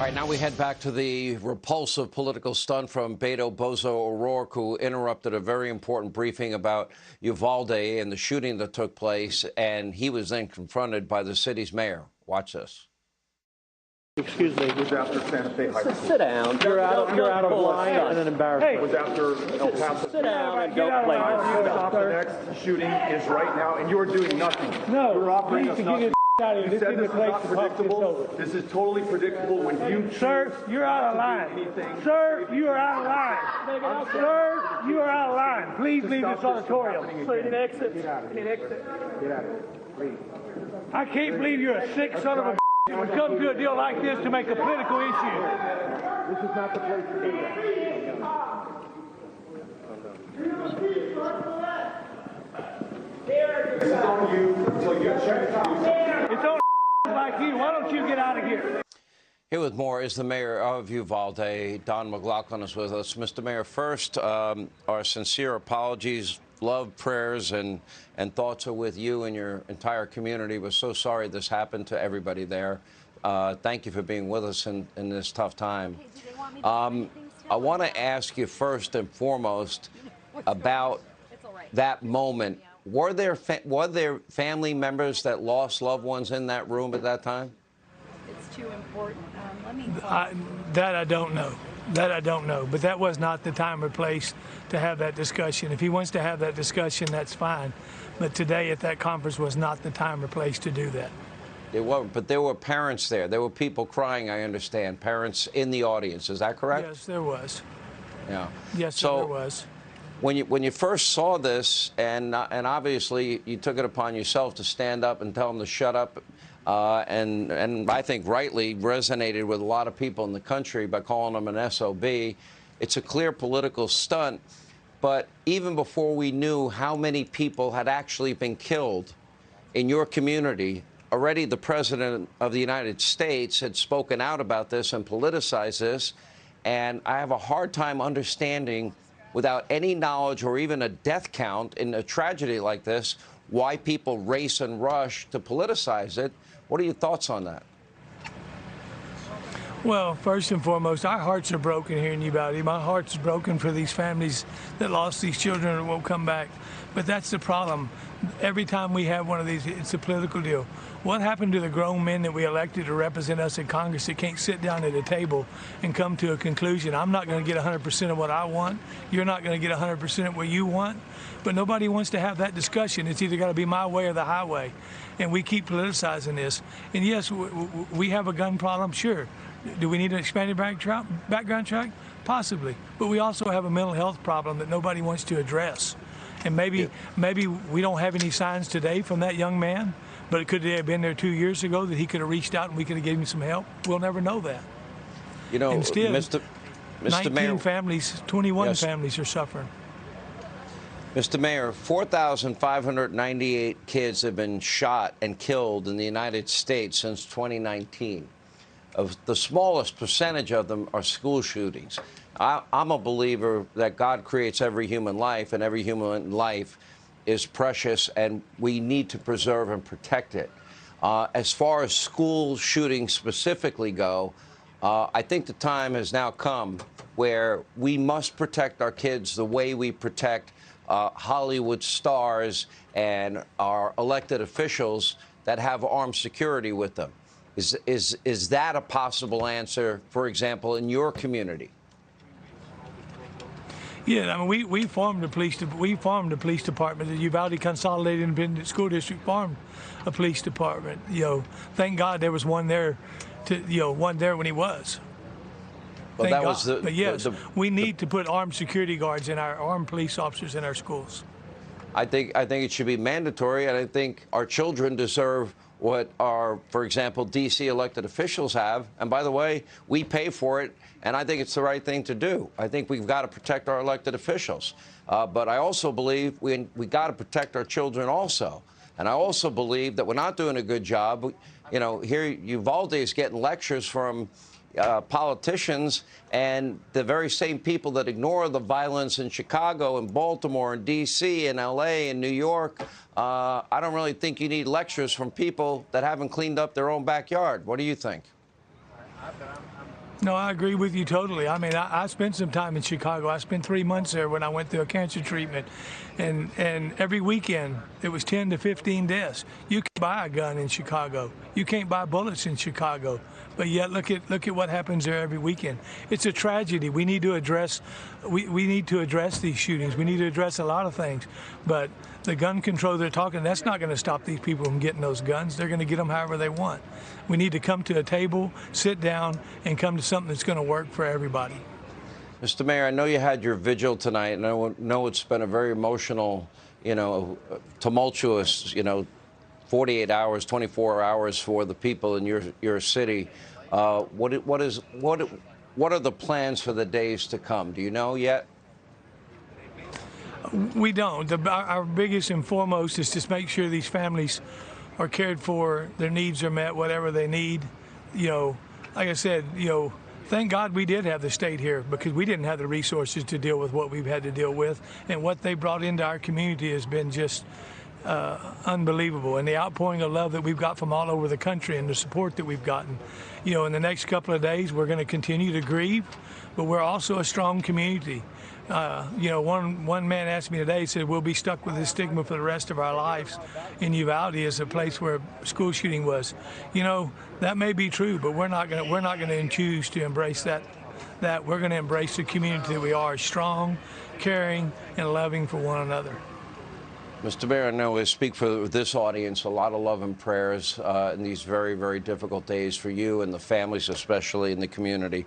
All right, now we head back to the repulsive political stunt from Beto Bozo O'Rourke, who interrupted a very important briefing about Uvalde and the shooting that took place, and he was then confronted by the city's mayor. Watch this. Excuse me. It was after Santa Fe High School. Sit down. You're out of line and an embarrassment. It was after El Paso. Sit down and don't play Stop. The next shooting is right now, and you are doing nothing. No, you're operating us nothing. Out of here. You said this is place not to talk this predictable. over. This is totally predictable when you Sir, you're out of line. Sir, you are out of line. Sir, you are out of line. Please leave this auditorium. So you need to exit. Get out of You need here. to exit. Get out of here. Please. I can't believe you're a sick son of a that would come to a deal like this to make a political issue. This is not the place to do that. This is on you until you check it. It's on like you. Why don't you get out of here? Here with more is the mayor of Uvalde. Don McLaughlin is with us. Mr. Mayor, first, our sincere apologies, love, prayers, and thoughts are with you and your entire community. We're so sorry this happened to everybody there. Thank you for being with us in this tough time. I want to ask you first and foremost about that moment. Were there family members that lost loved ones in that room at that time? It's too important. That I don't know. That I don't know. But that was not the time or place to have that discussion. If he wants to have that discussion, that's fine. But today at that conference was not the time or place to do that. It wasn't, but there were parents there. There were people crying, I understand. Parents in the audience. Is that correct? Yes, there was. Yeah. Yes, so, there was. When you first saw this, and obviously you took it upon yourself to stand up and tell them to shut up, and I think rightly resonated with a lot of people in the country by calling them an SOB. It's a clear political stunt, but even before we knew how many people had actually been killed in your community, already the President of the United States had spoken out about this and politicized this, and I have a hard time understanding, without any knowledge or even a death count in a tragedy like this, why people race and rush to politicize it. What are your thoughts on that? Well, first and foremost, our hearts are broken here in Uvalde. My heart's broken for these families that lost these children and won't come back. But that's the problem. Every time we have one of these, it's a political deal. What happened to the grown men that we elected to represent us in Congress that can't sit down at a table and come to a conclusion? I'm not going to get 100% of what I want. You're not going to get 100% of what you want. But nobody wants to have that discussion. It's either got to be my way or the highway. And we keep politicizing this. And yes, we have a gun problem, sure. Do we need an expanded background check? Possibly. But we also have a mental health problem that nobody wants to address. And maybe we don't have any signs today from that young man, but it could have been there 2 years ago that he could have reached out and we could have given him some help. We'll never know that. You know, instead, Mr. 19 Mayor, families, 21 yes. families are suffering. Mr. Mayor, 4,598 kids have been shot and killed in the United States since 2019. The smallest percentage of them are school shootings. I'm a believer that God creates every human life, and every human life is precious, and we need to preserve and protect it. As far as school shootings specifically go, I think the time has now come where we must protect our kids the way we protect Hollywood stars and our elected officials that have armed security with them. Is that a possible answer, for example, in your community? Yeah, I mean, we formed a police department. The Uvalde Consolidated Independent School District formed a police department. You know, thank God there was one there, one there when he was. Well, thank that God. was the. But yes, we need to put armed security guards in our armed police officers in our schools. I think it should be mandatory, and I think our children deserve what our, for example, D.C. elected officials have. And by the way, we pay for it, and I think it's the right thing to do. I think we've got to protect our elected officials. But I also believe we got to protect our children also. And I also believe that we're not doing a good job. You know, here Uvalde is getting lectures from politicians, and the very same people that ignore the violence in Chicago and Baltimore and D.C. and L.A. and New York. I don't really think you need lectures from people that haven't cleaned up their own backyard. What do you think? No, I agree with you totally. I mean, I spent some time in Chicago. I spent 3 months there when I went through a cancer treatment, and every weekend it was 10 to 15 deaths. You can't buy a gun in Chicago. You can't buy bullets in Chicago. But yet, look at what happens there every weekend. It's a tragedy. We need to address these shootings. We need to address a lot of things. But the gun control they're talking, that's not going to stop these people from getting those guns. They're going to get them however they want. We need to come to a table, sit down, and come to something that's going to work for everybody. Mr. Mayor, I know you had your vigil tonight, and I know it's been a very emotional, tumultuous, 48 hours, 24 hours for the people in your city. What are the plans for the days to come? Do you know yet? We don't. Our biggest and foremost is to make sure these families are cared for, their needs are met, whatever they need. Like I said, thank God we did have the state here, because we didn't have the resources to deal with what we've had to deal with, and what they brought into our community has been just unbelievable. And the outpouring of love that we've got from all over the country, and the support that we've gotten. In the next couple of days, we're going to continue to grieve, but we're also a strong community. One man asked me today, he said, we'll be stuck with this stigma for the rest of our lives in Uvalde as a place where a school shooting was. That may be true, but we're not going to choose to embrace that. We're going to embrace the community that we are, strong, caring, and loving for one another. Mr. Mayor, I know I speak for this audience, a lot of love and prayers in these very, very difficult days for you and the families, especially in the community.